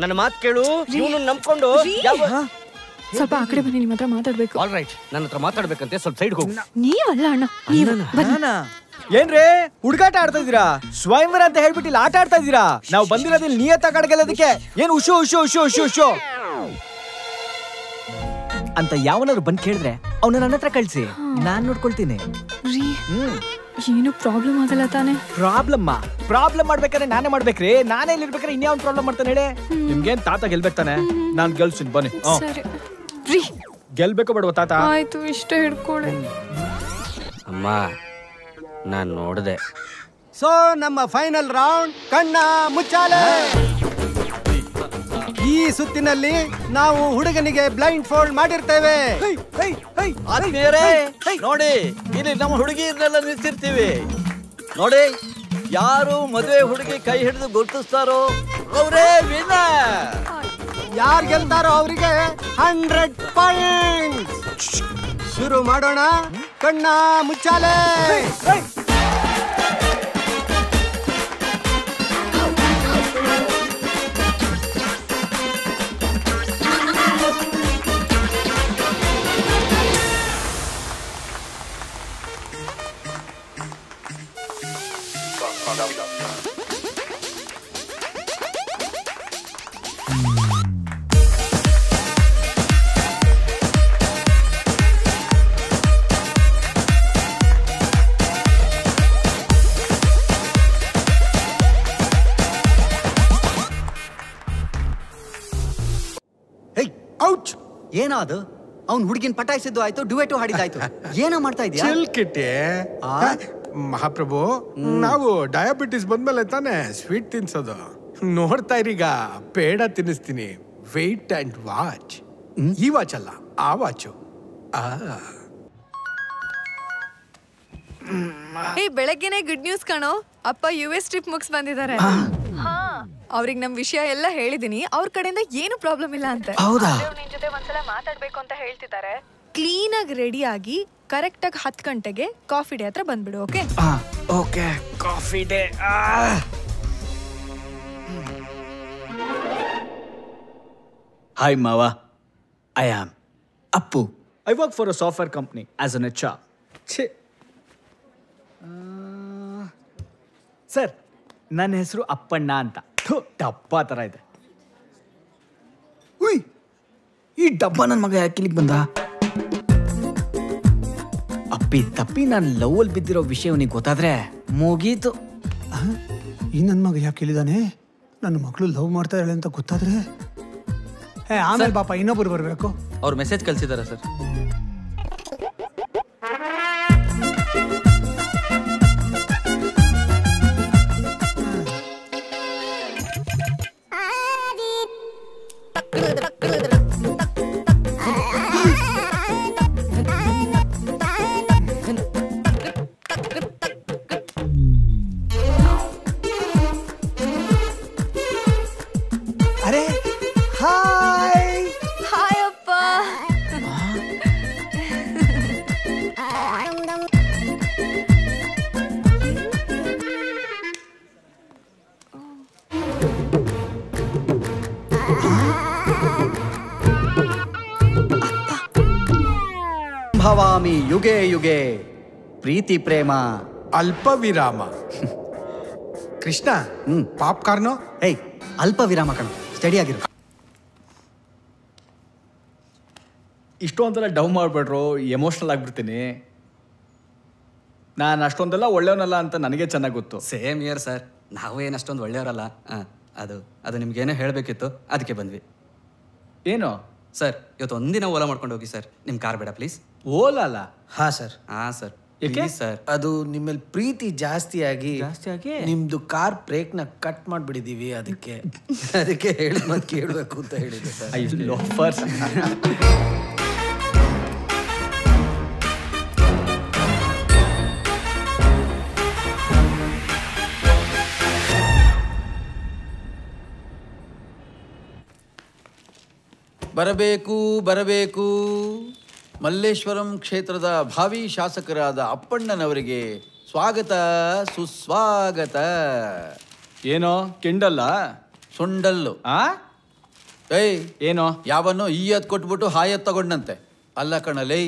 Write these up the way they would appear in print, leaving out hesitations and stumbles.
ನನ್ನ ಮಾತು ಕೇಳು. ಇವನು ನಂಬ್ಕೊಂಡು ಸ್ವಲ್ಪ ಆ ಕಡೆ ಬನ್ನಿ, ನಿಮ್ಮ ಹತ್ರ ಮಾತಾಡ್ಬೇಕು. ಆಲ್ ರೈಟ್, ನನ್ನ ಹತ್ರ ಮಾತಾಡ್ಬೇಕಂತೆ, ಸ್ವಲ್ಪ ಸೈಡ್ ಹೋಗು. ನೀವಲ್ಲ ಅಣ್ಣ, ಏನ್ರಿ ಹುಡುಗಾಟ ಆಡ್ತಾ ಇದೀರಾ? ಸ್ವಯಂವರ ಅಂತ ಹೇಳ್ಬಿಟ್ಟಿಲ್ಲ ಆಟ ಆಡ್ತಾ ಇದೀರಾ? ನಾವು ಬಂದಿರೋದಿಲ್ಲ ನಿಯತ್ತಾಗಿ ಅಡಗೆಲ್ಲದಕ್ಕೆ. ಏನು ಉಶು ಉಶು ಉಶು ಉಶು ಉಶು ಅಂತ ಯಾವನಾದ್ರು ಬಂದ್ ಕೇಳಿದ್ರೆ ಅವನ ನನ್ನ ಹತ್ರ ಕಳ್ಸಿ, ನಾನ್ ನೋಡ್ಕೊಳ್ತೀನಿ. ಏನು ಪ್ರಾಬ್ಲಮ್ ಆಗಲ್ಲ ತಾನೆ? ಪ್ರಾಬ್ಲಮ್ ಮಾಡ್ಬೇಕಾದ್ರೆ ನಾನೇ ಮಾಡ್ಬೇಕ್ರಿ. ನಾನೇ ಇಲ್ಲಿ ಇರ್ಬೇಕಾದ್ರೆ ಇನ್ಯಾವ್ ಪ್ರಾಬ್ಲಮ್ ಮಾಡ್ತಾನೆ ಹೇಳಿ? ನಿಮ್ಗೇನ್ ತಾತ ಗೆಲ್ಬೇಕು ತಾನೆ? ನಾನ್ ಗೆಲ್ಸಿನ್ ಬನ್ನಿ. ಗೆಲ್ಬೇಕು ಬೇಡವಾ ತಾತ? ಆಯ್ತು, ಇಷ್ಟ ಹಿಡ್ಕೊಳ್ಳಿ. ಅಮ್ಮ ನಾನ್ ನೋಡ್ದೆ. ಸೊ ನಮ್ಮ ಫೈನಲ್ ರೌಂಡ್ ಕಣ್ಣ ಮುಚ್ಚಾಲೆ. ಈ ಸುತ್ತಿನಲ್ಲಿ ನಾವು ಹುಡುಗನಿಗೆ ಬ್ಲೈಂಡ್ ಫೋಲ್ಡ್ ಮಾಡಿರ್ತೇವೆ. ನೋಡಿ, ಇಲ್ಲಿ ನಮ್ಮ ಹುಡುಗಿಯನ್ನೆಲ್ಲ ನಿಲ್ಸಿರ್ತೀವಿ. ನೋಡಿ, ಯಾರು ಮದುವೆ ಹುಡುಗಿ ಕೈ ಹಿಡಿದು ಗುರುತಿಸ್ತಾರೋ ಅವರೇ ವಿನ್ನರ್. ಯಾರು ಗೆಲ್ತಾರೋ ಅವರಿಗೆ 100 ಪಾಯಿಂಟ್ಸ್. ಶುರು ಮಾಡೋಣ. ಕಣ್ಣ ಮುಚ್ಚಾಲೆ. ಏನಾದು? ಅವ್ನು ಹುಡುಗಿನ ಪಟಾಯಿಸಿದ್ದು ಆಯ್ತು, ಡುವೆಟು ಹಾಡಿದಾಯ್ತು. ಏನೋ ಮಾಡ್ತಾ ಇದೀಯ? ಚಿಲ್ಕಿಟ್ಟೆ ಮಹಾಪ್ರಭು, ನಾವು ಡಯಾಬಿಟಿಸ್ ಬಂದ್ಮೇಲೆ ತಾನೆ ಸ್ವೀಟ್ ತಿನ್ಸೋದು. ನೋಡ್ತಾ ಇರೀಗ ಪೇಡ ತಿನ್ನಿಸ್ತೀನಿ. Wait and watch. ಈ ವಾಚ್ ಅಲ್ಲ, ಆ ವಾಚು. ಬೆಳಗ್ಗೆನೆ ಗುಡ್ ನ್ಯೂಸ್ ಕಾಣೋ. ಅಪ್ಪ US ಟ್ರಿಪ್ ಮುಗಿಸ್ ಬಂದಿದ್ದಾರೆ. ಅವ್ರಿಗೆ ನಮ್ ವಿಷಯ ಎಲ್ಲ ಹೇಳಿದೀನಿ. ಅವ್ರ ಕಡೆಯಿಂದ ಏನು ಪ್ರಾಬ್ಲಮ್ ಇಲ್ಲ ಅಂತೆ. ನಿನ್ ಜೊತೆ ಒಂದ್ಸಲ ಮಾತಾಡ್ಬೇಕು ಅಂತ ಹೇಳ್ತಿದ್ದಾರೆ. ಕ್ಲೀನ್ ಆಗಿ ರೆಡಿ ಆಗಿ ಕರೆಕ್ಟ್ ಆಗಿ 10 ಗಂಟೆಗೆ ಕಾಫಿ ಡೇ ಹತ್ರ ಬಂದ್ಬಿಡು. Okay? Okay, coffee day. Hi ಮಾವ, I am Appu. I work for a software company as an HR. Sir, ನನ್ನ ಹೆಸರು ಅಪ್ಪಣ್ಣ ಅಂತ. ಡಬ್ಬ ತರ ಇದೆ. ಉಯ್, ಈ ಡಬ್ಬ ನನ್ನ ಮಗ ಯಾಕೆ ಇಲ್ಲಿಗೆ ಬಂದ? ಅಪ್ಪಿ ತಪ್ಪಿ ನಾನು ಲವ್ ಅಲ್ಲಿ ಬಿದ್ದಿರೋ ವಿಷಯ ಅವನಿಗೆ ಗೊತ್ತಾದ್ರೆ ಮುಗೀತು. ಈ ನನ್ನ ಮಗ ಯಾಕೆ ಇಲ್ಲಿದ್ದಾನೆ? ನನ್ನ ಮಗಳು ಲವ್ ಮಾಡ್ತಾ ಇದ್ದಾಳೆ ಅಂತ ಗೊತ್ತಾದ್ರೆ ಆಮೇಲೆ ಪಾಪ ಇನ್ನೊಬ್ರು ಬರಬೇಕು. ಅವ್ರು ಮೆಸೇಜ್ ಕಳ್ಸಿದಾರ ಸರ್. ಅರೆ ಹಾಯ್. ಹಾಯ್ ಅಪ್ಪ. ಭವಾಮಿ ಯುಗೆ ಯುಗೆ ಪ್ರೀತಿ ಪ್ರೇಮ ಅಲ್ಪ ವಿರಾಮ. ಕೃಷ್ಣ, ಪಾಪ್ಕಾರ್ನು. ಏಯ್, ಅಲ್ಪ ವಿರಾಮ ಕಣ, ಸ್ಟಡಿ ಆಗಿರು. ಇಷ್ಟೊಂದೆಲ್ಲ ಡೌನ್ ಮಾಡ್ಬೇಡ್ರು, ಎಮೋಷ್ನಲ್ ಆಗ್ಬಿಡ್ತೀನಿ. ನಾನು ಅಷ್ಟೊಂದೆಲ್ಲ ಒಳ್ಳೆಯವನಲ್ಲ ಅಂತ ನನಗೆ ಚೆನ್ನಾಗಿ ಗೊತ್ತು. Same year sir. ನಾವು ಏನು ಅಷ್ಟೊಂದು ಒಳ್ಳೆಯವರಲ್ಲ. ಅದು ನಿಮ್ಗೇನೋ ಹೇಳಬೇಕಿತ್ತು, ಅದಕ್ಕೆ ಬಂದ್ವಿ. ಏನು ಸರ್, ಇವತ್ತು ಒಂದಿನ ಓಲಾ ಮಾಡ್ಕೊಂಡು ಹೋಗಿ ಸರ್. ನಿಮ್ಮ ಕಾರ್ ಬೇಡ ಪ್ಲೀಸ್. ಓಲಾ ಅಲ್ಲ? ಹಾಂ ಸರ್. ಹಾಂ ಸರ್. ಏಕೆ ಸರ್? ಅದು ನಿಮ್ಮಲ್ಲಿ ಪ್ರೀತಿ ಜಾಸ್ತಿ ಆಗಿ ನಿಮ್ದು ಕಾರ್ ಬ್ರೇಕ್ನ ಕಟ್ ಮಾಡಿಬಿಟ್ಟಿದ್ದೀವಿ. ಅದಕ್ಕೆ ಹೇಳಿ ಮತ್ತೆ ಕೇಳಬೇಕು ಅಂತ ಹೇಳಿದೆ ಸರ್. ಬರಬೇಕು ಬರಬೇಕು. ಮಲ್ಲೇಶ್ವರಂ ಕ್ಷೇತ್ರದ ಭಾವಿ ಶಾಸಕರಾದ ಅಪ್ಪಣ್ಣನವರಿಗೆ ಸ್ವಾಗತ ಸುಸ್ವಾಗತ. ಏನೋ ಕೆಂಡಲ್ಲ ಸೊಂಡಲ್ಲು. ಏಯ್ ಏನೋ ಯಾವನ್ನೋ ಈಯತ್ ಕೊಟ್ಬಿಟ್ಟು ಹಾಯತ್ ತಗೊಂಡಂತೆ. ಅಲ್ಲ ಕಣಲೇ,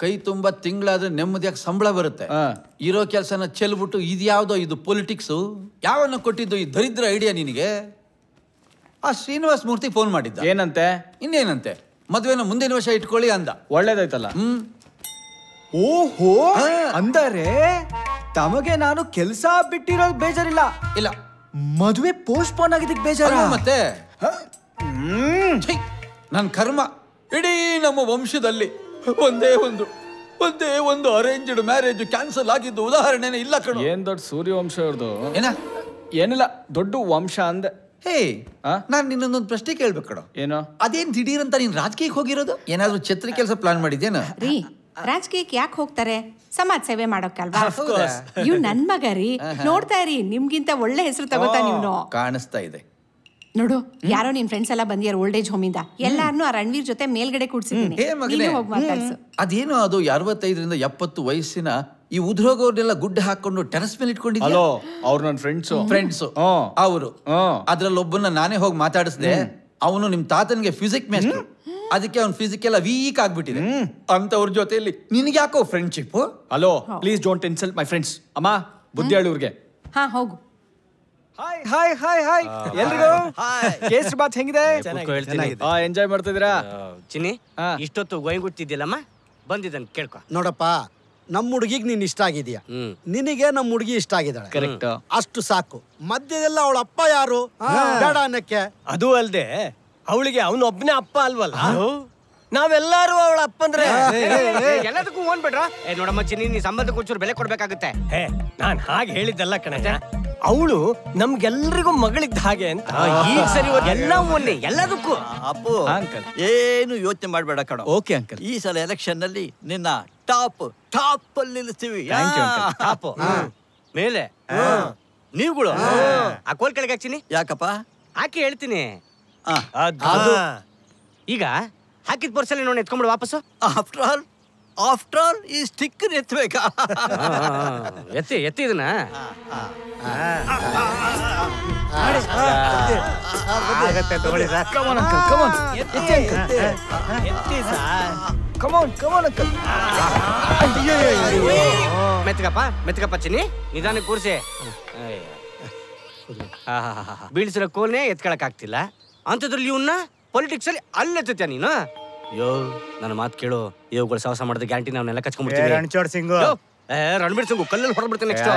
ಕೈ ತುಂಬಾ ತಿಂಗಳಾದ್ರೆ ನೆಮ್ಮದಿಯಾಗಿ ಸಂಬಳ ಬರುತ್ತೆ. ಇರೋ ಕೆಲಸನ ಚೆಲ್ಬಿಟ್ಟು ಇದ್ಯಾವ್ದೋ ಇದು ಪೊಲಿಟಿಕ್ಸು. ಯಾವನ್ನ ಕೊಟ್ಟಿದ್ದು ಈ ದರಿದ್ರ ಐಡಿಯಾ ನಿನಗೆ? ಆ ಶ್ರೀನಿವಾಸ ಮೂರ್ತಿ ಫೋನ್ ಮಾಡಿದ್ದ. ಏನಂತೆ? ಇನ್ನೇನಂತೆ, ಮದ್ವೆನ ಮುಂದಿನ ವರ್ಷ ಇಟ್ಕೊಳ್ಳಿ ಅಂದ. ಒಳ್ಳೇದಾಯ್ತಲ್ಲ. ಓಹೋ, ಅಂದರೆ ತಮಗೆ ನಾನು ಕೆಲಸ ಬಿಟ್ಟಿರೋದು ಬೇಜಾರಿಲ್ಲ. ಇಲ್ಲ, ಮದುವೆ ಪೋಸ್ಟ್ಪೋನ್ ಆಗಿದ್ದಕ್ಕೆ ಬೇಜಾರ. ಮತ್ತೆ ನನ್ನ ಕರ್ಮ. ಇಡೀ ನಮ್ಮ ವಂಶದಲ್ಲಿ ಒಂದೇ ಒಂದು ಅರೇಂಜ್ಡ್ ಮ್ಯಾರೇಜ್ ಕ್ಯಾನ್ಸಲ್ ಆಗಿದ್ದು ಉದಾಹರಣೆನೇ ಇಲ್ಲ ಕಣ. ಏನ್ ದೊಡ್ಡ ಸೂರ್ಯವಂಶ ಅವ್ರದ್ದು. ಏನಿಲ್ಲ, ದೊಡ್ಡ ವಂಶ ಅಂದೆ. ಹೇ, ನಾನ್ ನಿನ್ನೊಂದೊಂದು ಪ್ರಶ್ನೆ ಕೇಳ್ಬೇಕು ಕಣ. ಏನೋ? ಅದೇನ್ ದಿಢೀರ್ ಅಂತ ನೀನ್ ರಾಜಕೀಯಕ್ಕೆ ಹೋಗಿರೋದು? ಏನಾದ್ರೂ ಛತ್ರಿ ಕೆಲಸ ಪ್ಲಾನ್ ಮಾಡಿದ್ಯೇನ? ರೀ, ರಾಜಕೀಯಕ್ಕೆ ಯಾಕೆ ಹೋಗ್ತಾರೆ? ಸಮಾಜ ಸೇವೆ ಮಾಡೋಕ್ಕಲ್ವಾ? ಇವ್ ನನ್ ಮಗ ರೀ, ನೋಡ್ತಾ ಇರಿ, ನಿಮ್ಗಿಂತ ಒಳ್ಳೆ ಹೆಸರು ತಗೋತಾ ನೀವು. ಕಾಣಿಸ್ತಾ ಇದೆ ನೋಡು, ಯಾರೋ ನಿನ್ ಫ್ರೆಂಡ್ಸ್ ಎಲ್ಲ ಬಂದಿಯಾರ ಓಲ್ಡ್ ಏಜ್ ಹೋಮ್ ಇಂದ. ಎಲ್ಲಾರನು ಆ ರಣವೀರ್ ಜೊತೆ ಮೇಲ್ಗಡೆ ಕೂಡ್ಸಿದೀನಿ. ಹೋಗಿ ಮಾತಾಡ್ಸು. ಅದೇನೋ ಅದು 65ರಿಂದ 70 ವಯಸ್ಸಿನ ಈ ಉದ್ರೋಗವ್ರನ್ನೆಲ್ಲ ಗುಡ್ಡೆ ಹಾಕೊಂಡು ಟೆರಸ್ ಮೇಲೆ ಇಟ್ಕೊಂಡಿದ್ಯಾ? ಅವ್ರು ನನ್ನ ಫ್ರೆಂಡ್ಸು. ಅವರು ಅದ್ರಲ್ಲಿ ಒಬ್ಬನ ನಾನೇ ಹೋಗಿ ಮಾತಾಡಿಸ್ದೆ. ಅವನು ನಿಮ್ ತಾತನ್ಗೆ ಫಿಸಿಕ್ಸ್ ಮೇಸ್ಟ್ರು. ಅದಕ್ಕೆ ಅವ್ನ ಫಿಸಿಕ್ ಎಲ್ಲ ವೀಕ್ ಆಗ್ಬಿಟ್ಟಿದೆ. ಅಂತವ್ರ ಜೊತೆಯಲ್ಲಿ ನಿನ್ಗೆ ಯಾಕೋ friendship? Hello, please don't insult my friends. ಅಮ್ಮ, ಬುದ್ಧಿ ಹೇಳೂರ್ಗೆ. ಹಾ, ಹೋಗು. ಹಾಯ್ ಹಾಯ್ ಹಾಯ್ ಹಾಯ್ ಎಲ್ರಿಗೂ. ಕೇಸರಿ ಬಾತ್ ಹೆಂಗಿದೆ? ಎಂಜಾಯ್ ಮಾಡ್ತಿದ್ದೀರಾ? ಚಿನ್ನಿ, ಇಷ್ಟೊತ್ತು ಗೋಯಿಂಗುಟ್ಟಿದ್ದಿಲ್ಲಮ್ಮ, ಬಂದಿದ್ದನ್ ಕೇಳ್ಕೊ. ನೋಡಪ್ಪ, ನಮ್ಮ ಹುಡುಗಿಗೆ ನೀನ್ ಇಷ್ಟ ಆಗಿದೀಯ, ನಿನಗೆ ನಮ್ಮ ಹುಡುಗಿ ಇಷ್ಟ ಆಗಿದ್ದಾಳೆ. ಕರೆಕ್ಟ್. ಅಷ್ಟು ಸಾಕು. ಮಧ್ಯದೆಲ್ಲ ಅವಳ ಅಪ್ಪ ಯಾರು ಬೇಡ ಅನ್ನಕ್ಕೆ. ಅದು ಅಲ್ದೆ ಅವಳಿಗೆ ಅವನೊಬ್ಬನೇ ಅಪ್ಪ ಅಲ್ವಲ್ಲ, ನಾವೆಲ್ಲರೂ ಅವಳ ಅಪ್ಪಂದ್ರೆ. ಎಲ್ಲದಕ್ಕೂ ಓನ್ಬೇಡ್ರ. ನೋಡಮ್ಮ ಚಿನ್ನಿ, ನೀ ಸಂಬಂಧಕ್ಕೆ ಒಂಚೂರು ಬೆಲೆ ಕೊಡ್ಬೇಕಾಗುತ್ತೆ. ನಾನ್ ಹಾಗೆ ಹೇಳಿದ್ದಲ್ಲ ಕಣ. ಅವಳು ನಮ್ಗೆಲ್ರಿಗೂ ಮಗಳಿದ್ದ ಹಾಗೆ ಅಂತ. ಈಗ ಸರಿ, ಎಲ್ಲ ಒನ್ನೆ ಎಲ್ಲದಕ್ಕೂ. ಅಪ್ಪು, ಏನು ಯೋಚನೆ ಮಾಡ್ಬೇಡ ಕಣ. Okay uncle. ಈ ಸಲ ಎಲೆಕ್ಷನ್ ನಲ್ಲಿ ನಿನ್ನ ಟಾಪ್ ಅಲ್ಲಿ ನಿಲ್ಲಿಸ್ತೀವಿ. ಟಾಪ್ ಮೇಲೆ ನೀವುಗಳು ಆ ಕೋಲ್ ಕೆಳಗೆ ಹಾಕ್ತೀನಿ. ಯಾಕಪ್ಪ? ಹಾಕಿ ಹೇಳ್ತೀನಿ. ಈಗ ಹಾಕಿದ ಪರ್ಸಲ್ಲಿ ನೋಡಿ ಎತ್ಕೊಂಡ್ಬಿಡು ವಾಪಸ್ಸು. ಆಫ್ಟರ್ ಆಲ್ ಈ ಸ್ಟಿಕ್ ಎತ್ತಬೇಕಾ? ಎತ್ತಿ ಇದನ್ನ. ಮೆತ್ಕಪ್ಪ ಚಿನ್ನಿ, ನಿಧಾನಕ್ಕೆ ಕೂರ್ಸಿ. ಬೀಳ್ಸಿರೋ ಕೋಲ್ನೇ ಎತ್ಕೊಳಕ್ ಆಗ್ತಿಲ್ಲ ಅಂತದ್ರಲ್ಲಿ ಇವನ್ನ ಪೊಲಿಟಿಕ್ಸ್ ಅಲ್ಲಿ ಅಲ್ಲೆತ್ತ ನೀನು. ಯೋ, ನನ್ನ ಮಾತು ಕೇಳು. ಇವುಗಳು ಸಾಹಸ ಮಾಡಿದ ಗ್ಯಾರಂಟಿ ನಾವೆಲ್ಲ ಕಚ್ಕೊಂಡ್ಬಿಡ್ತೀವಿ. ರಣಬೀರ್ ಸಿಂಗು ಕಲ್ಲಲ್ಲಿ ಹೊರಬಿಡ್ತೀನಿ next.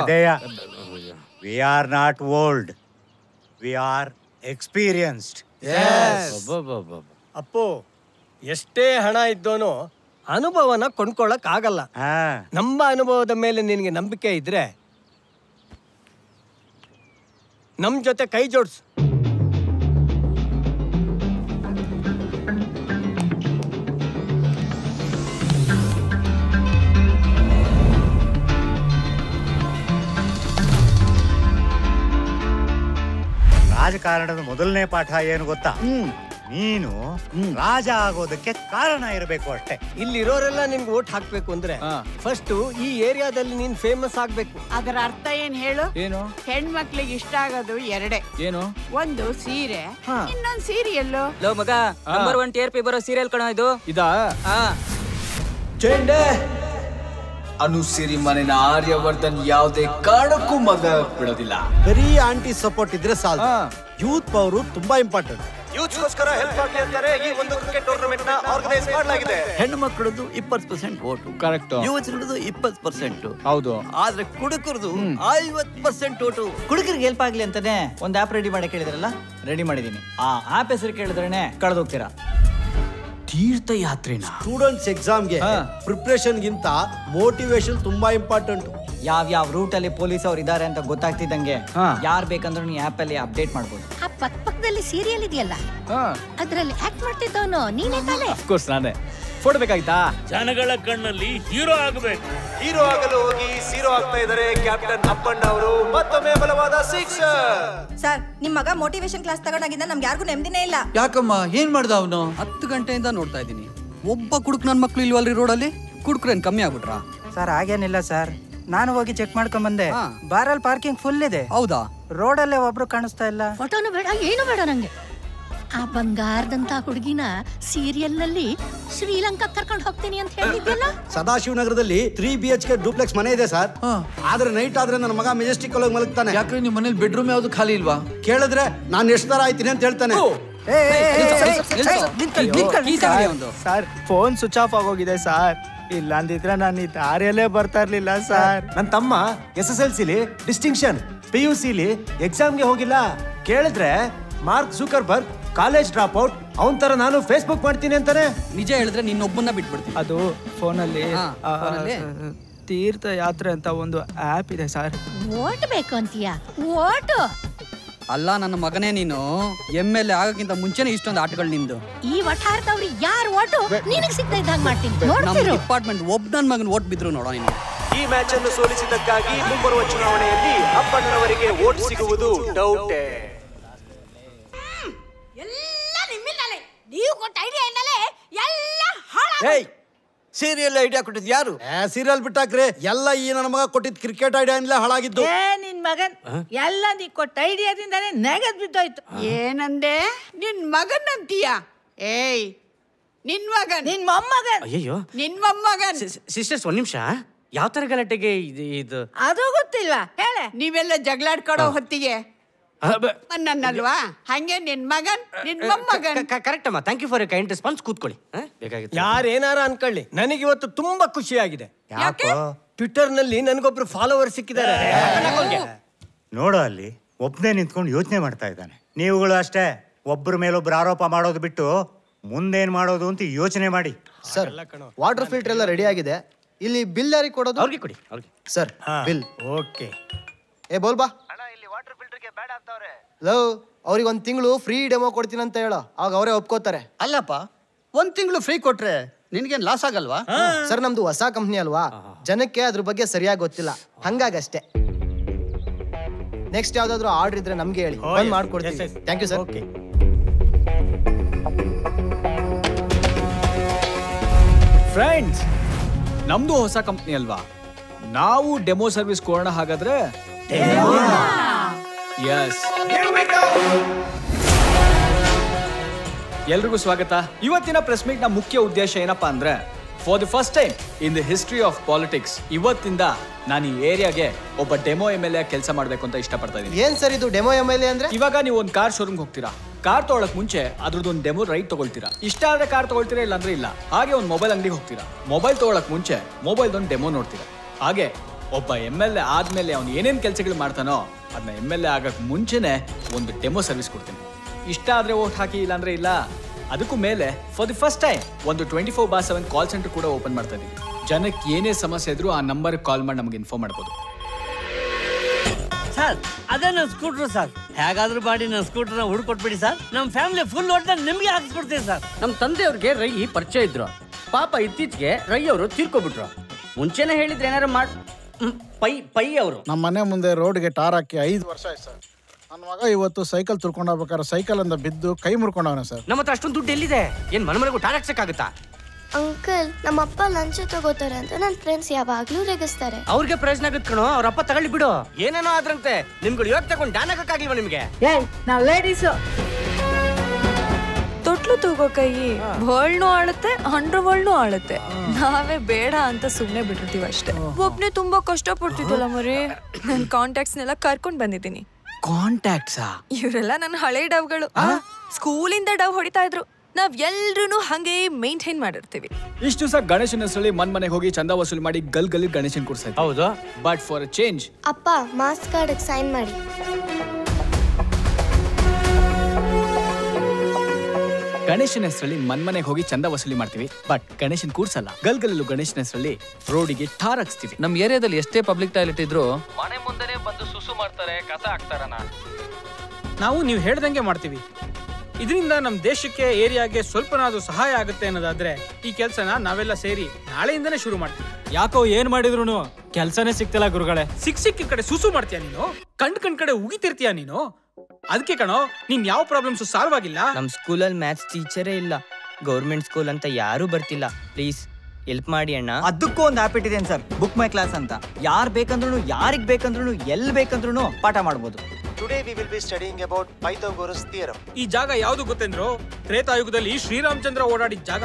We are not old, we are experienced. Appu, ಎಷ್ಟೇ ಹಣ ಇದ್ದೋನು ಅನುಭವನ ಕೊಂಡ್ಕೊಳ್ಳಕ್ ಆಗಲ್ಲ. ನಮ್ಮ ಅನುಭವದ ಮೇಲೆ ನಿನಗೆ ನಂಬಿಕೆ ಇದ್ರೆ ನಮ್ ಜೊತೆ ಕೈ ಜೋಡ್ಸು. ರಾಜಕಾರಣದ ಮೊದಲನೇ ಪಾಠ ಏನು ಗೊತ್ತಾ? ನೀನು ರಾಜ ಆಗೋದಕ್ಕೆ ಕಾರಣ ಇರಬೇಕು ಅಷ್ಟೇ. ಇಲ್ಲಿರೋರೆಲ್ಲ ನಿನ್ಗೆ ವೋಟ್ ಹಾಕ್ಬೇಕು ಅಂದ್ರೆ ಫಸ್ಟ್ ಈ ಏರಿಯಾದಲ್ಲಿ ನೀನ್ ಫೇಮಸ್ ಆಗ್ಬೇಕು. ಅದರ ಅರ್ಥ ಏನ್ ಹೇಳು? ಏನು? ಹೆಣ್ಮಕ್ಳಿಗೆ ಇಷ್ಟ ಆಗೋದು ಎರಡೇ. ಏನು? ಒಂದು ಸೀರೆ, ಇನ್ನೊಂದು ಸೀರಿಯಲ್ಲು. ಲೋ ಮಗ, ನಂಬರ್ 1 TRP ಬರೋ ಸೀರಿಯಲ್ ಕಣ ಇದು. ಇದಾ? ಚೇಂಡೆ ಅನುಸಿರಿ ಮನೆಯ ಆರ್ಯವರ್ಧನ್ ಯಾವುದೇ ಕಾರಣಕ್ಕೂ ಮಗ ಬಿಡೋದಿಲ್ಲ. ಬರೀ ಆಂಟಿ ಸಪೋರ್ಟ್ ಇದ್ರೆ ಸಾಲ. ಯೂತ್ ಪವರ್ ತುಂಬಾ ಇಂಪಾರ್ಟೆಂಟ್. ಯೂತ್ಗೋಸ್ಕರ ಹೆಲ್ಪ್ ಆಗ್ಲಿ ಅಂತಾರೆ ಈ ಒಂದು ಕ್ರಿಕೆಟ್ ಟೂರ್ನಮೆಂಟ್ ನ ಆರ್ಗನೈಸ್ ಮಾಡಲಾಗಿದೆ. ಹೆಣ್ಣು ಮಕ್ಕಳದು 20% ವೋಟು, ಕರೆಕ್ಟ್. ಯುವಜನರದು 20%. ಹೌದು. ಆದ್ರೆ ಕುಡುಕರದು 50% ವೋಟು. ಕುಡುಕರಿಗೆ ಹೆಲ್ಪ್ ಆಗ್ಲಿ ಅಂತಾನೆ ಒಂದು ಆಪ್ ರೆಡಿ ಮಾಡಿ ಕೇಳಿದ್ರಲ್ಲ, ರೆಡಿ ಮಾಡಿದೀನಿ. ಆ ಆಪ್ ಹೆಸರು ಕೇಳಿದ್ರೇನೆ ಕಳೆದೋಗ್ತೀರಾ. ತೀರ್ಥಯಾತ್ರೆನ ಸ್ಟೂಡೆಂಟ್ಸ್ ಎಕ್ಸಾಮ್ಗೆ ಪ್ರಿಪ್ರೇಷನ್ ಗಿಂತ ಮೋಟಿವೇಶನ್ ತುಂಬಾ ಇಂಪಾರ್ಟೆಂಟ್. ಯಾವ ರೂಟ್ ಅಲ್ಲಿ ಪೊಲೀಸ್ ಅವ್ರು ಇದಾರೆ ಅಂತ ಗೊತ್ತಾಗ್ತಿದ್ದಂಗೆ ಯಾರು ಬೇಕಂದ್ರೂ ನೀವು ಆಪ್ ಅಲ್ಲಿ ಅಪ್ಡೇಟ್ ಮಾಡ್ಬೋದು. ಆ ಪಕ್ಕದಲ್ಲಿ ಸೀರಿಯಲ್ ಇದೆಯಲ್ಲ, ಅದ್ರಲ್ಲಿ ಆಕ್ಟ್ ಮಾಡ್ತಿದ್ದವನು ನೀನೇ ತಾನೆ? ಆಫ್ ಕೋರ್ಸ್ ನಾನೇ. ಫೋಟೋ ಬೇಕಾಯ್ತಾ? ಜನಗಳ ಕಣ್ಣಲ್ಲಿ ಹೀರೋ ಆಗಬೇಕು. ಹೀರೋ ಆಗಲು ಹೋಗಿ ಸೀರೋ ಆಗ್ತಾ ಇದ್ದಾರೆ ಕ್ಯಾಪ್ಟನ್ ಅಪ್ಪಣ್ಣ ಅವರು. ಮತ್ತೊಮ್ಮೆ ಬಲವಾದ 6. ಸರ್, ನಿಮ್ ಮಗ ಮೋಟಿವೇಶನ್ ಕ್ಲಾಸ್ ತಗೊಂಡಾಗಿಂದ ನಮ್ಗೆ ಯಾರಿಗೂ ನೆಮ್ಮದಿನೇ ಇಲ್ಲ. ಯಾಕಮ್ಮ, ಏನ್ ಮಾಡ್ದ ಅವನು? 10 ಗಂಟೆಯಿಂದ ನೋಡ್ತಾ ಇದ್ದೀನಿ. ಒಬ್ಬ ಕುಡುಕ್ ನನ್ ಮಕ್ಳು ಇಲ್ವಲ್ರಿ ರೋಡಲ್ಲಿ? ಕುಡುಕ್ರೇನ್ ಕಮ್ಮಿ ಆಗ್ಬಿಟ್ರಾ? ಸರ್ ಹಾಗೇನಿಲ್ಲ ಸರ್, ನಾನು ಹೋಗಿ ಚೆಕ್ ಮಾಡ್ಕೊಂಡ್ ಬಂದೆ. ಬಾರಲ್ಲಿ ಪಾರ್ಕಿಂಗ್ ಫುಲ್ ಇದೆ. ಹೌದಾ? ರೋಡಲ್ಲೇ ಒಬ್ರು ಕಾಣಿಸ್ತಾ ಇಲ್ಲ. ಫೋಟೋನು ಬೇಡ, ಏನು ಬೇಡ ನಂಗೆ. ಆ ಬಂಗಾರದಂತ ಹುಡುಗಿನ ಸೀರಿಯಲ್ ನಲ್ಲಿ ಶ್ರೀಲಂಕಾ ಕರ್ಕೊಂಡು ಹೋಗ್ತೀನಿ ಅಂತ ಹೇಳಿದ್ಯಲ್ಲ. ಸದಾಶಿವನಗರದಲ್ಲಿ 3 BHK ಡೂಪ್ಲೆಕ್ಸ್ ಮನೆ ಇದೆ ಸರ್. ಆದ್ರೆ ನೈಟ್ ಆದ್ರೆ ನನ್ನ ಮಗ ಮೆಜೆಸ್ಟಿಕ್ ಹೋಗಿ ಮಲಗ್ತಾನೆ. ಯಾಕ್ರೆ ನಿಮ್ಮ ಮನೇಲಿ ಬೆಡ್ರೂಮ್ ಯಾವ್ದು ಖಾಲಿ ಇಲ್ವಾ? ಕೇಳಿದ್ರೆ ನಾನು ಎಷ್ಟು ತರ ಆಯ್ತೀನಿ ಅಂತ ಹೇಳ್ತಾನೆ. ಸರ್ ಫೋನ್ ಸ್ವಿಚ್ ಆಫ್ ಆಗೋಗಿದೆ ಸರ್. ಇಲ್ಲ ಅಂದಿದ್ರೆ ನಾನು ಈ ದಾರಿಯಲ್ಲೇ ಬರ್ತಾ ಇರ್ಲಿಲ್ಲ ಸರ್. ನನ್ನ ತಮ್ಮ SSLCಲಿ ಡಿಸ್ಟಿಂಕ್ಷನ್, PUCಲಿ ಎಕ್ಸಾಮ್ಗೆ ಹೋಗಿಲ್ಲ. ಕೇಳಿದ್ರೆ mark Zuckerberg college drop out, ಅವನ್ ತರ ನಾನು ಫೇಸ್ಬುಕ್ ಮಾಡ್ತೀನಿ ಅಂತಾನೆ. ನಿಜ ಹೇಳಿದ್ರೆ ನಿನ್ನೊಬ್ಬನ್ನ ಬಿಟ್ಬಿಡ್ತೀನಿ. ಅದು ಫೋನಲ್ಲಿ ತೀರ್ಥ ಯಾತ್ರೆ ಅಂತ ಒಂದು ಆಪ್ ಇದೆ ಸರ್. ಓಟ್ ಬೇಕು ಅಂತೀಯಾ? ಓಟು ಅಲ್ಲ ನನ್ನ ಮಗನೇ, ನೀನು MLA ಆಗಕ್ಕಿಂತ ಮುಂಚೆನೆ ಇಷ್ಟೊಂದು ಆಟಗಳು ನಿಂದು. ಈ ವಠಾರದವ್ರು ಯಾರು ಓಟು ನಿನಗೆ ಸಿಗ್ತಾ ಇದ್ದಾಗ ಮಾಡ್ತೀನಿ. ನಮ್ಮ ಡಿಪಾರ್ಟ್ಮೆಂಟ್ ಒಬ್ಬ ನನ್ನ ಮಗನ ಓಟ್ ಬಿದ್ರು ನೋಡೋ ನೀನು. ಈ ಮ್ಯಾಚ್ ಅನ್ನು ಸೋಲಿಸಿದ್ದಕ್ಕಾಗಿ ಮುಂಬರುವ ಚುನಾವಣೆಯಲ್ಲಿ ಅಪ್ಪಣ್ಣನವರಿಗೆ ವೋಟ್ ಸಿಗುವುದು ಡೌಟೇ. ಎಲ್ಲ ನಿಮ್ಮಿಂದಲೇ. ನೀವು ಕೊಟ್ಟ ಐಡಿಯಾ ಇಂದಲೇ ಎಲ್ಲ ಹಾಳಾಗ. ಸೀರಿಯಲ್ ಐಡಿಯಾ ಕೊಟ್ಟಿದ್ ಯಾರು? ಸೀರಿಯಲ್ ಬಿಟ್ಟಾಕ್ರೆ ಎಲ್ಲ ಈ ನನ್ನ ಮಗ ಕೊಟ್ಟಿದ್ ಕ್ರಿಕೆಟ್ ಐಡಿಯಾ ಇಂದಲೇ ಹಾಳಾಗಿದ್ದು. ನಿನ್ ಮಗನ್ ಎಲ್ಲ ನೀ ಕೊಟ್ಟ ಐಡಿಯಾದಿಂದಾನೇ ನೆಗದ್ ಬಿದ್ದೋಯ್ತು. ಏನಂದೆ? ನಿನ್ ಮಗನ್ ಅಂತೀಯ? ಏಯ್ ನಿನ್ ಮಗನ್, ನಿನ್ ಮೊಮ್ಮಗನ್. ಅಯ್ಯೋ ನಿನ್ ಮೊಮ್ಮಗನ್. ಸಿಸ್ಟರ್ಸ್ ಒಂದ್ ನಿಮಿಷ, ಯಾವ ತರ ಗಲಾಟೆಗೆ ಇದು? ಅದು ಗೊತ್ತಿಲ್ವಾ? ಹೇಳ. ನೀವೆಲ್ಲ ಜಗಳಾಡ್ಕೊಡೋ ಹೊತ್ತಿಗೆ ನನ್ನಲ್ವಾ? ಹಂಗೆ ನಿನ್ ಮಗನ್, ನಿನ್ ಮೊಮ್ಮಗನ್. ಕರೆಕ್ಟ್ ಅಮ್ಮ, thank you for kind response. ಕೂತ್ಕೊಳ್ಳಿ. ಬೇಕಾಗಿತ್ತು. ಯಾರೇನಾರ ಅನ್ಕೊಳ್ಳಿ, ನನಗೆ ಇವತ್ತು ತುಂಬಾ ಖುಷಿಯಾಗಿದೆ. ಟ್ವಿಟರ್ ನಲ್ಲಿ ನನಗೊಬ್ರು ಫಾಲೋವರ್ ಸಿಕ್ಕಿದ್ದಾರೆ. ನೋಡೋ ಅಲ್ಲಿ ಒಬ್ಬನೇ ನಿಂತ್ಕೊಂಡು ಯೋಚನೆ ಮಾಡ್ತಾ ಇದ್ದಾನೆ. ನೀವುಗಳು ಅಷ್ಟೇ, ಒಬ್ಬರ ಮೇಲೊಬ್ರು ಆರೋಪ ಮಾಡೋದು ಬಿಟ್ಟು ಮುಂದೇನ್ ಮಾಡೋದು ಅಂತ ಯೋಚನೆ ಮಾಡಿ. ಸರ್, ವಾಟರ್ ಫಿಲ್ಟರ್ ಎಲ್ಲ ರೆಡಿ ಆಗಿದೆ. ಇಲ್ಲಿ ಬಿಲ್ ಯಾರಿಗೆ ಕೊಡೋದು? ಅವ್ರಿಗೆ ಕೊಡಿ. ಅವ್ರಿಗೆ ಸರ್ ಬಿಲ್. ಓಕೆ. ಏ ಬೋಲ್ ಬಾ. ಲವ್ ಅವ್ರಿಗೆ 1 ತಿಂಗಳು ಫ್ರೀ ಡೆಮೋ ಕೊಡ್ತೀನಿ ಅಂತ ಹೇಳೋ, ಆಗ ಅವರೇ ಒಪ್ಕೋತಾರೆ. ಅಲ್ಲಪ್ಪ, 1 ತಿಂಗಳು ಫ್ರೀ ಕೊಟ್ರೆ ನಿನ್ಗೇನ್ ಲಾಸ್ ಆಗಲ್ವಾ? ಸರ್ ನಮ್ದು ಹೊಸ ಕಂಪ್ನಿ ಅಲ್ವಾ, ಜನಕ್ಕೆ ಅದ್ರ ಬಗ್ಗೆ ಸರಿಯಾಗಿ ಗೊತ್ತಿಲ್ಲ, ಹಂಗಾಗಷ್ಟೇ. ನೆಕ್ಸ್ಟ್ ಯಾವ್ದಾದ್ರು ಆರ್ಡರ್ ಇದ್ರೆ ನಮ್ಗೆ ಹೇಳಿ, ಬಂದ್ ಮಾಡ್ಕೊಡ್ತೀವಿ. Thank you sir. ಫ್ರೆಂಡ್ಸ್, ನಮ್ದು ಹೊಸ ಕಂಪ್ನಿ ಅಲ್ವಾ, ನಾವು ಡೆಮೋ ಸರ್ವಿಸ್ ಕೊಡೋಣ. ಹಾಗಾದ್ರೆ ಎಸ್, ಎಲ್ರಿಗೂ ಸ್ವಾಗತ. ಇವತ್ತಿನ ಪ್ರೆಸ್ ಮೀಟ್ ನ ಮುಖ್ಯ ಉದ್ದೇಶ ಏನಪ್ಪಾ ಅಂದ್ರೆ, for the first time in the history of politics ಇವತ್ತಿಂದ ನಾನು ಈ ಏರಿಯಾಗೆ ಒಬ್ಬ ಡೆಮೋ MLA ಕೆಲಸ ಮಾಡ್ಬೇಕು ಅಂತ ಇಷ್ಟಪಡ್ತಾ ಇದ್ದೀನಿ. ಏನ್ ಸರ್ ಇದು ಡೆಮೋ MLA ಅಂದ್ರೆ? ಇವಾಗ ನೀವು ಒಂದು ಕಾರ್ ಶೋರೂಮ್ಗೆ ಹೋಗ್ತೀರಾ, ಕಾರ್ ತಗೊಳಕ್ ಮುಂಚೆ ಅದ್ರದ್ದು ಒಂದು ಡೆಮೋ ರೈಟ್ ತಗೊಳ್ತೀರಾ. ಇಷ್ಟ ಆದ್ರೆ ಕಾರ್ ತಗೊಳ್ತೀರಾ, ಇಲ್ಲ ಅಂದ್ರೆ ಇಲ್ಲ. ಹಾಗೆ ಒಂದು ಮೊಬೈಲ್ ಅಂಗಡಿಗೆ ಹೋಗ್ತೀರಾ, ಮೊಬೈಲ್ ತಗೊಳಕ್ ಮುಂಚೆ ಮೊಬೈಲ್ದೊಂದು ಡೆಮೋ ನೋಡ್ತೀರಾ. ಹಾಗೆ ಒಬ್ಬ MLA ಆದ್ಮೇಲೆ ಅವ್ನು ಏನೇನ್ ಕೆಲಸಗಳು ಮಾಡ್ತಾನೋ ಅದನ್ನ MLA ಆಗಕ್ ಮುಂಚೆನೆ ಒಂದು ಡೆಮೋ ಸರ್ವಿಸ್ ಕೊಡ್ತೀನಿ. ಇಷ್ಟ ಆದ್ರೆ ವೋಟ್ ಹಾಕಿ, ಇಲ್ಲ ಅಂದ್ರೆ ಇಲ್ಲ. ಅದಕ್ಕೂ ಮೇಲೆ ಫಾರ್ ದಿ ಫಸ್ಟ್ ಟೈಮ್ ಒಂದು 24/7 ಕಾಲ್ ಸೆಂಟರ್ ಕೂಡ ಓಪನ್ ಮಾಡ್ತಾ ಇದೀವಿ. ಜನಕ್ಕೆ ಏನೇ ಸಮಸ್ಯೆ ಇದ್ರೂ ಆ ನಂಬರ್ ಕಾಲ್ ಮಾಡಿ ನಮಗೆ ಇನ್ಫಾರ್ಮ್ ಮಾಡ್ಬೋದು. ಸರ್, ಅದೇ ನನ್ನ ಸ್ಕೂಟರ್ ಸರ್. ಹೇಗಾದ್ರೂ ಮಾಡಿ ನನ್ನ ಸ್ಕೂಟರ್ನ ಹುಡ್ಕೊಟ್ಬಿಡಿ ಸರ್. ನಮ್ಮ ಫ್ಯಾಮಿಲಿ ಫುಲ್ ಓಟ್ ನಿಮ್ಗೆ ಹಾಕಿಸ್ಕೊಡ್ತೀವಿ ಸರ್. ನಮ್ಮ ತಂದೆಯವ್ರಿಗೆ ರೈ ಪರಿಚಯ ಇದ್ರು. ಪಾಪ ಇತ್ತೀಚೆಗೆ ರೈ ಅವರು ತೀರ್ಕೊಬಿಟ್ರು. ಮುಂಚೆನೆ ಹೇಳಿದ್ರೆ ಏನಾರು ಪೈ ಅವರು ನಮ್ಮ ಮನೆ ಮುಂದೆ ರೋಡ್ಗೆ ಟಾರ್ ಹಾಕಿ 5 ವರ್ಷ ಆಯ್ತು ಸರ್. ನನ್ನ ಮಗ ಇವತ್ತು ಸೈಕಲ್ ತುರ್ಕೊಂಡು ಹೋಗ್ಬೇಕಾದ್ರೆ ಸೈಕಲ್ ಅಂದ ಬಿದ್ದು ಕೈ ಮುರ್ಕೊಂಡವನ ಸರ್. ನಮ್ಮ ಹತ್ರ ಅಷ್ಟೊಂದು ದುಡ್ಡು ಎಲ್ಲಿದೆ? ಏನ್ ಮನೆಮನೆಗೂ ಟಾರ್ ಹಾಕ್ಸಕ್ಕಾಗತ್ತಾ? ಅಂಕಲ್, ನಮ್ಮಪ್ಪ ಲಂಚ ತಗೋತಾರೆ ಅಂತ ನನ್ನ ಫ್ರೆಂಡ್ಸ್ ಯಾವಾಗ್ಲೂ ರೇಗಿಸ್ತಾರೆ. ಅವ್ರಿಗೆ ಪ್ರಯೋಜನ ಆಗತ್ ಕಣೋ, ಅವ್ರಪ್ಪ ತಗೊಳ್ಳಿ ಬಿಡು. ಏನೇನೋ ಆದ್ರಂತೆ ನಿಮ್ಗಳು ಇವಾಗ ತಗೊಂಡು ಡ್ಯಾನ್ ಹಾಕಕ್ಕಾಗಿಲ್ವಾ ನಿಮ್ಗೆ? ನಾವ್ ಲೇಡೀಸು ತೊಟ್ಲು ತೂಗೋ ಕೈ ಬಳ್ನು ಆಳುತ್ತೆ, ಹಂಡ್ರವಳ್ನು ಆಳುತ್ತೆ. ನಾವೇ ಬೇಡ ಅಂತ ಸುಮ್ನೆ ಬಿಟ್ಟಿರ್ತೀವಿ ಅಷ್ಟೇ. ಒಬ್ನೇ ತುಂಬಾ ಕಷ್ಟ ಪಡ್ತಿದ್ದಲ್ಲ ಮರಿ. ನನ್ ಕಾಂಟ್ಯಾಕ್ಟ್ಸ್ನೆಲ್ಲ ಕರ್ಕೊಂಡ್ ಬಂದಿದ್ದೀನಿ. ಕಾಂಟ್ಯಾಕ್ಟ್ಸಾ? ಇವರೆಲ್ಲ ನನ್ನ ಹಳೆ ಡವ್ಗಳು. ಸ್ಕೂಲಿಂದ ಡವ್ ಹೊಡಿತಾ ಇದ್ರು. ನಾವ್ ಎಲ್ರು ಹಂಗೆ ಮೇಂಟೈನ್ ಮಾಡಿರ್ತೀವಿ. ಇಷ್ಟು ದಿವಸ ಗಣೇಶನ ಹೆಸರಲ್ಲಿ ಮನೆಗೆ ಹೋಗಿ ಚಂದ ವಸೂಲಿ ಮಾಡಿ ಗಲ್ಲಿ ಗಣೇಶನ್ ಕೂರ್ಸಾ. ಹೌದು, ಬಟ್ ಫಾರ್ ಅ ಚೇಂಜ್ ಅಪ್ಪ ಮಾಸ್ ಕಾರ್ಡ್ ಸೈನ್ ಮಾಡಿ. ಗಣೇಶನ ಹೆಸರಲ್ಲಿ ಮನೆಗೆ ಹೋಗಿ ಚಂದ ವಸೂಲಿ ಮಾಡ್ತೀವಿ, ಬಟ್ ಗಣೇಶನ್ ಕೂರ್ಸಲ್ಲ. ಗಲ್ಲಲ್ಲೂ ಗಣೇಶನ ಹೆಸರಲ್ಲಿ ರೋಡಿಗೆ ಟಾರ್ ಹಾಕ್ಸ್ತೀವಿ. ನಮ್ ಏರಿಯಾದಲ್ಲಿ ಎಷ್ಟೇ ಪಬ್ಲಿಕ್ ಟಾಯ್ಲೆಟ್ ಇದ್ರು ಮನೆ ಮುಂದೆನೆ ಬಂದು ಸುಸು ಮಾಡ್ತಾರೆ, ಕಸ ಹಾಕ್ತಾರನ. ನಾವು ನೀವು ಹೇಳ್ದಂಗೆ ಮಾಡ್ತೀವಿ. ಇದರಿಂದ ನಮ್ಮ ದೇಶಕ್ಕೆ, ಏರಿಯಾಗೆ ಸ್ವಲ್ಪನಾದ್ರೂ ಸಹಾಯ ಆಗುತ್ತೆ ಅನ್ನೋದಾದ್ರೆ ಈ ಕೆಲಸನ ನಾವೆಲ್ಲ ಸೇರಿ ನಾಳೆಯಿಂದನೇ ಶುರು ಮಾಡ್ತೀವಿ. ಯಾಕೋ ಏನ್ ಮಾಡಿದ್ರು ಕೆಲ್ಸನೇ ಸಿಕ್ತಿಲ್ಲ ಗುರುಗಳೇ. ಸಿಕ್ಕಿದ ಕಡೆ ಸುಸು ಮಾಡ್ತೀಯ ನೀನು, ಕಂಡ್ ಕಡೆ ಉಗಿತಿರ್ತೀಯ ನೀನು. ಅದಕ್ಕೆ ಕಣೋ ನಿನ್ ಯಾವ ಪ್ರಾಬ್ಲಮ್ಸ್ ಸಾಲ್ವ್ ಆಗಿಲ್ಲ. ನಮ್ ಸ್ಕೂಲಲ್ಲಿ ಮ್ಯಾಥ್ಸ್ ಟೀಚರೇ ಇಲ್ಲ. ಗೌರ್ಮೆಂಟ್ ಸ್ಕೂಲ್ ಅಂತ ಯಾರು ಬರ್ತಿಲ್ಲ. ಪ್ಲೀಸ್ ಹೆಲ್ಪ್ ಮಾಡಿ ಅಣ್ಣ. ಅದಕ್ಕೂ ಒಂದು ಆ್ಯಪ್ ಇಟ್ಟಿದ್ದೇನೆ ಸರ್, ಬುಕ್ ಮೈ ಕ್ಲಾಸ್ ಅಂತ. ಯಾರು ಬೇಕಂದ್ರೂ, ಯಾರಿಗ್ ಬೇಕಂದ್ರೂ, ಎಲ್ಲಿ ಬೇಕಂದ್ರೂ ಪಾಠ ಮಾಡ್ಬೋದು. Today we will be studying about Pythagoras theorem. ಈ ಜಾಗ ಯಾವುದು ಗೊತ್ತೇಂದ್ರು? ತ್ರೇತಾಯುಗದಲ್ಲಿ ಶ್ರೀರಾಮಚಂದ್ರ ಓಡಾಡಿದ ಜಾಗ.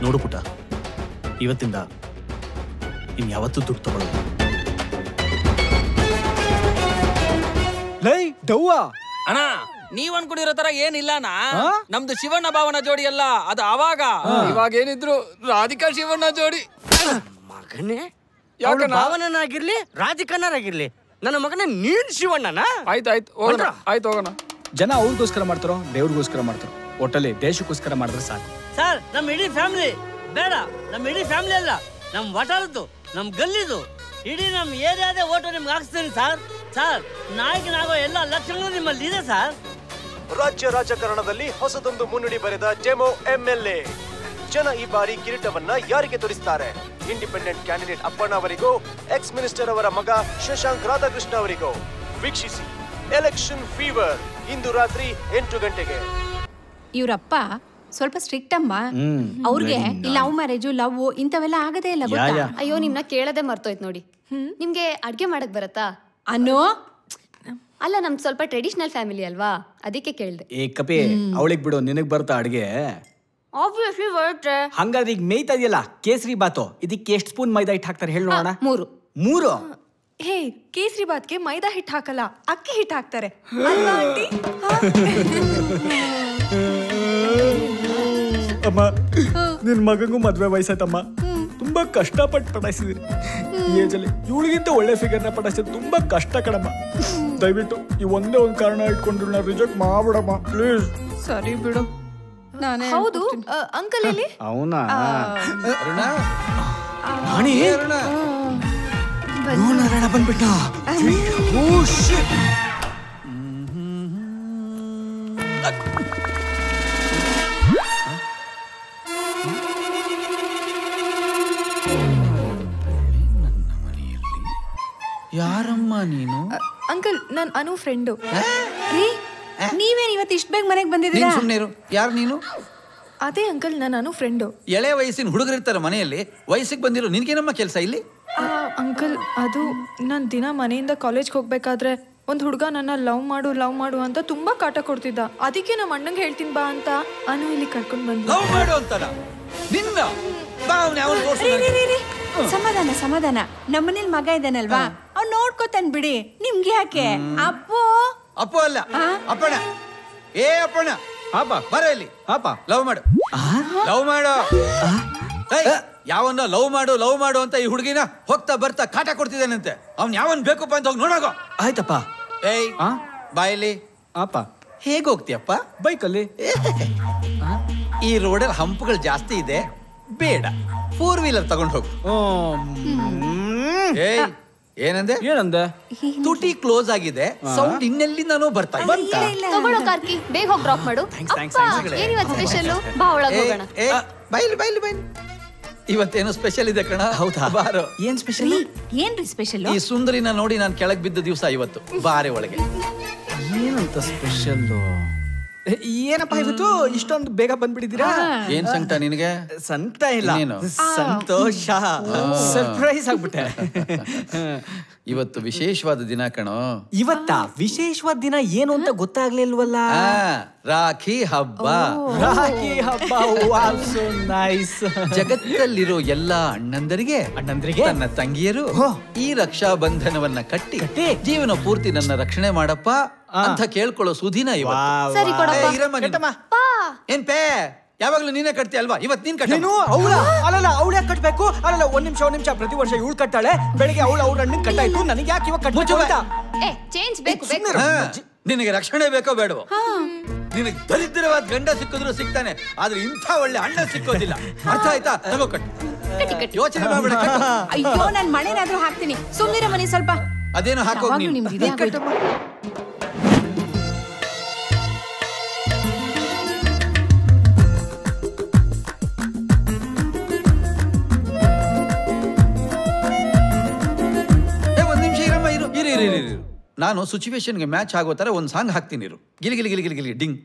ನೋಡು ಪುಟ, ಇವತ್ತಿಂದ ಇನ್ಯಾವತ್ತೂ ದುಡ್ಡು ತಗೊಳ್ಳೋದು. ಲೈ ಡವ್ವ ಅಣ್ಣ ನೀವ್ ಅನ್ಕೊಂಡಿರೋ ತರ ಏನಿಲ್ಲನಾ. ನಮ್ದು ಶಿವಣ್ಣ ಭಾವನ ಜೋಡಿ ಅಲ್ಲ, ಅದು ಅವಾಗ. ಇವಾಗ ಏನಿದ್ರು ರಾಧಿಕಾ ಶಿವಣ್ಣ ಜೋಡಿ. ಮಗನೇ ಭಾವನನಾಗಿರ್ಲಿ ರಾಧಿಕನಾಗಿರ್ಲಿ, ನನ್ನ ಮಗನೇ ನೀನ್ ಶಿವಣ್ಣನ. ಆಯ್ತು ಹೋಗೋಣ. ಜನ ಅವ್ರಿಗೋಸ್ಕರ ಮಾಡ್ತಾರೋ ದೇವ್ರಿಗೋಸ್ಕರ ಮಾಡ್ತಾರೋ, ಒಟ್ಟಲ್ಲಿ ದೇಶಕ್ಕೋಸ್ಕರ ಮಾಡಿದ್ರೆ ಸಾಕು. ಸರ್ ನಮ್ ಇಡೀ ಫ್ಯಾಮಿಲಿ ಬೇಡ, ನಮ್ ಇಡೀ ಫ್ಯಾಮಿಲಿ ಅಲ್ಲ, ನಮ್ ವಟಾರದ್ದು, ನಮ್ ಗಲ್ಲಿದು, ಇಡೀ ನಮ್ ಏರಿಯಾದ ಓಟು ನಿಮ್ಗೆ ಹಾಕ್ಸ್ತೀನಿ ಸರ್. ಸರ್ ನಾಯಕನಾಗೋ ಎಲ್ಲ ಲಕ್ಷಣಗಳು ನಿಮ್ಮಲ್ಲಿ ಇದೆ ಸರ್. ರಾಜ್ಯ ರಾಜಕಾರಣದಲ್ಲಿ ಹೊಸದೊಂದು ಮುನ್ನುಡಿ ಬರೆದ ಡೆಮೋ MLA. ಜನ ಈ ಬಾರಿ ಕಿರೀಟವನ್ನ ಯಾರಿಗೆ ತೋರಿಸ್ತಾರೆ? ಇಂಡಿಪೆಂಡೆಂಟ್ ಕ್ಯಾಂಡಿಡೇಟ್ ಅಪ್ಪಣ್ಣ ಅವರಿಗೋ, ಎಕ್ಸ್ ಮಿನಿಸ್ಟರ್ ಅವರ ಮಗ ಶಶಾಂಕ್ ರಾಧಾಕೃಷ್ಣ ಅವರಿಗೋ? ವೀಕ್ಷಿಸಿ ಎಲೆಕ್ಷನ್ ಫೀವರ್ ಇಂದು ರಾತ್ರಿ 8 ಗಂಟೆಗೆ. ಇವ್ರಪ್ಪ ಸ್ವಲ್ಪ ಸ್ಟ್ರಿಕ್ಟ್ ಅಮ್ಮ. ಅವ್ರಿಗೆ ಲವ್ ಮ್ಯಾರೇಜು ಲವ್ ಇಂಥವೆಲ್ಲ ಆಗದೇ ಇಲ್ಲ ಗೊತ್ತಾ? ಅಯ್ಯೋ ನಿಮ್ನ ಕೇಳದೆ ಮರ್ತೋಯ್ತು ನೋಡಿ. ನಿಮ್ಗೆ ಅಡ್ಗೆ ಮಾಡಕ್ ಬರತ್ತಾ? ಅನ್ನೋ ಅಲ್ಲ, ನಮ್ದು ಸ್ವಲ್ಪ ಟ್ರೆಡಿಷನಲ್ ಫ್ಯಾಮಿಲಿ ಅಲ್ವಾ, ಅದಕ್ಕೆ ಕೇಳ್ದೆ. ಏ ಕಪಿ, ಅವಳಿಗೆ ಬಿಡು, ನಿನಗ್ ಬರ್ತಾ ಅಡ್ಗೆ? ಆಬ್ವಿಯಸ್ಲಿ ಬರುತ್ತೆ. ಹಂಗಾದ್ರೆ ಈಗ ಮೇಯ್ತಾ ಇದೆಯಲ್ಲ ಕೇಸರಿ ಬಾತು, ಇದಕ್ಕೆ ಎಷ್ಟು ಸ್ಪೂನ್ ಮೈದಾ ಹಿಟ್ಟು ಹಾಕ್ತಾರೆ ಹೇಳಿ ನೋಡೋಣ? 3. 3? ಹೇ, ಕೇಸರಿ ಬಾತ್ಗೆ ಮೈದಾ ಹಿಟ್ಟು ಹಾಕಲ್ಲ, ಅಕ್ಕಿ ಹಿಟ್ಟು ಹಾಕ್ತಾರೆ ಅಲ್ವಾ ಆಂಟಿ? ಅಮ್ಮ, ನಿನ್ ಮಗಂಗೂ ಮದ್ವೆ ವಯಸ್ಸಾಯ್ತಮ್ಮ. ತುಂಬಾ ಕಷ್ಟಪಟ್ಟು ಪಟಾಯಿಸಿದ್ರಿ ಈ ಏಜಲ್ಲಿ. ಇವಳಿಗಿಂತ ಒಳ್ಳೆ ಫಿಗರ್ನ ಪಟಾಯಿಸಿದ್ರೆ ತುಂಬಾ ಕಷ್ಟ ಕಣಮ್ಮ. ದಯವಿಟ್ಟು ಈ ಒಂದೇ ಒಂದು ಕಾರಣ ಇಟ್ಕೊಂಡು ನಾ ರಿಜೆಕ್ಟ್ ಮಾಡ್ಬಿಡಮ್ಮ ಪ್ಲೀಸ್. ಸರಿ ಬಿಡು. ಹೌದು ಅಂಕಲ್ ಎಲ್ಲಿ? ಅವನಾ ಬಂದ್ಬಿಟ್ಟ. ಯಾರಮ್ಮ ನೀನು? ಅಂಕಲ್ ನನ್ ಅನು ಫ್ರೆಂಡು. ನೀವೇನ್ ಇವತ್ತು ಇಷ್ಟ ಬೇಗ ಮನೆಗೆ ಬಂದಿದ್ದೀರಾ? ಸುಮ್ಮನೆ ಯಾರು ನೀನು? ಅದೇ ಅಂಕಲ್ ನನ್ ಅನು ಫ್ರೆಂಡು. ಎಳೆ ವಯಸ್ಸಿನ ಹುಡುಗರಿರ್ತಾರೆ ಮನೆಯಲ್ಲಿ, ವಯಸ್ಸಿಗೆ ಬಂದಿರೋ ನಿನ್ಗೇನಮ್ಮ ಕೆಲಸ ಇಲ್ಲಿ? ಅಂಕಲ್ ಅದು ನಾನು ದಿನ ಮನೆಯಿಂದ ಕಾಲೇಜ್ಗೆ ಹೋಗ್ಬೇಕಾದ್ರೆ ಒಂದು ಹುಡುಗ ನನ್ನ ಲವ್ ಮಾಡು ಅಂತ ತುಂಬಾ ಕಾಟ ಕೊಡ್ತಿದ್ದ. ಅದಕ್ಕೆ ನಮ್ಮ ಅಣ್ಣಂಗೆ ಹೇಳ್ತೀನಿ ಬಾ ಅಂತ ಅನು ಇಲ್ಲಿ ಕರ್ಕೊಂಡು ಬಂದ. ಲವ್ ಮಾಡು ಅಂತನಾ ನಿನ್ನ? ಸಮಾಧಾನ. ನಮ್ಮನೇಲಿ ಮಗ ಇದ್ದಾನಲ್ವಾ, ಅವ್ನು ನೋಡ್ಕೋತಾನೆ ಬಿಡಿ. ನಿಮ್ಗೆ ಯಾಕೆ? ಅಪ್ಪು ಅಲ್ಲ, ಅಪ್ಪಣ್ಣ. ಏ ಅಪ್ಪಣ್ಣ, ಬರ ಇಲ್ಲಿ. ಲವ್ ಮಾಡು. ಯಾವನ್ನ ಲವ್ ಮಾಡು ಅಂತ ಈ ಹುಡುಗಿನ ಹೋಗ್ತಾ ಬರ್ತಾ ಕಾಟ ಕೊಡ್ತಿದ್ದಾನಂತೆ. ಅವ್ನ್ ಯಾವನ್ ಬೇಕಪ್ಪ ಅಂತ ಹೋಗಿ ನೋಡೋಗೋ. ಆಯ್ತಪ್ಪ. ಏಯ್ ಬಾಯಲ್ಲಿ ಅಪ್ಪ, ಹೇಗೆ ಹೋಗ್ತೀಯಪ್ಪ? ಬೈಕಲ್ಲಿ. ಈ ರೋಡಲ್ಲಿ ಹಂಪುಗಳು ಜಾಸ್ತಿ ಇದೆ, ಬೇಡ 4 ವೀಲರ್ ತಗೊಂಡು ಹೋಗು. ಏಯ್ ಏನಂದೆ? ತುಟಿ ಕ್ಲೋಸ್ ಆಗಿದೆ, ಸೌಂಡ್ ಇನ್ನೆಲ್ಲಿಂದನೋ ಬರ್ತಾ ಇದೆ. ತಗೊಳ್ಳೋ ಕಾರ್ಕಿ, ಬೇಗ ಹೋಗಿ ಡ್ರಾಪ್ ಮಾಡು. ಏನಿವತ್ತು ಸ್ಪೆಷಲ್? ಬಾ ಒಳಗೆ ಹೋಗೋಣ. ಬೈಲಿ ಇವತ್ತೇನೋ ಸ್ಪೆಷಲ್ ಇದೆ ಕಣ. ಹೌದಾ? ಬಾರೋ. ಏನ್ ಸ್ಪೆಷಲ್? ಏನ್ರಿ ಸ್ಪೆಷಲ್? ಈ ಸುಂದರಿನ ನೋಡಿ ನಾನು ಕೆಳಗ್ ಬಿದ್ದ ದಿವಸ ಇವತ್ತು. ಬಾರೆ ಒಳಗೆ. ಏನಂತ ಸ್ಪೆಷಲ್? ಏನಪ್ಪ ಇವತ್ತು ಇಷ್ಟೊಂದು ಬೇಗ ಬಂದ್ಬಿಟ್ಟಿದ್ದೀರಾ? ಏನ್ ಸಂಕಟ ನಿನಗೆ? ಸಂಕಟ ಇಲ್ಲ, ಸಂತೋಷ. ಸರ್ಪ್ರೈಸ್ ಆಗ್ಬಿಟ್ಟೆ. ಇವತ್ತು ವಿಶೇಷವಾದ ದಿನ ಕಣೋ. ಇವತ್ತಾ? ವಿಶೇಷವಾದ ದಿನ ಏನು ಅಂತ ಗೊತ್ತಾಗ್ಲಿಲ್ವಲ್ಲ? ರಾಖಿ ಹಬ್ಬ. ನೈಸ್. ಜಗತ್ತಲ್ಲಿರೋ ಎಲ್ಲಾ ಅಣ್ಣಂದರಿಗೆ ನನ್ನ ತಂಗಿಯರು ಈ ರಕ್ಷಾ ಬಂಧನವನ್ನ ಕಟ್ಟಿ ಜೀವನ ಪೂರ್ತಿ ನನ್ನ ರಕ್ಷಣೆ ಮಾಡಪ್ಪ ಅಂತ ಕೇಳ್ಕೊಳ್ಳೋ ಸುದಿನ ಇವತ್ತು. ಏನ್ ಪೇ ಯಾವಾಗ್ಲೂ ನೀನೇ ಕಟ್ತೀಯ ಅಲ್ವಾ? ಇವತ್ತು ನೀನ್ ಕಟ್ಟ. ಅಲ್ಲ ಅವಳೇ ಕಟ್ಬೇಕು. ಅಲ್ಲ ಒಂದ್ ನಿಮಿಷ. ಪ್ರತಿ ವರ್ಷ ಇವಳು ಕಟ್ಟಾಳೆ. ಬೆಳಿಗ್ಗೆ ಅವ್ರ ಅಣ್ಣನ್ ಕಟ್ಟಾಯ್ತು, ನನಗೆ ಯಾಕೆ ಇವಾಗ ಕಟ್ಬೇಕು ಅಂತ? ನಿನಗೆ ರಕ್ಷಣೆ ಬೇಕೋ ಬೇಡವೋ? ನಿನಗೆ ದರಿದ್ರವಾದ ಗಂಡ ಸಿಕ್ಕಿದ್ರು ಸಿಗ್ತಾನೆ, ಆದ್ರೆ ಇಂಥ ಒಳ್ಳೆ ಅಣ್ಣ ಸಿಕ್ಕೋದಿಲ್ಲ. ಅರ್ಥ ಆಯ್ತಾ? ತಗೋ ಕಟ್ಟು. ಯೋಚನೆ ಮಾಡ್ಬೇಡ. ಅಯ್ಯೋ, ನಾನ್ ಮಳೆನಾದ್ರೂ ಹಾಕ್ತೀನಿ, ಸುಮ್ಮನಿರ ಮನೆ ಸ್ವಲ್ಪ. ಅದೇನು ಹಾಕೋಗಿ ನಾನು ಸಿಚುವೇಶನ್ಗೆ ಮ್ಯಾಚ್ ಆಗೋ ತರ ಒಂದು ಸಾಂಗ್ ಹಾಕ್ತೀನಿ. ಗಿಲಿ ಗಿಲಿ ಗಿಲಿ ಗಿಲಿ ಗಿಲಿ ಡಿಂಗ್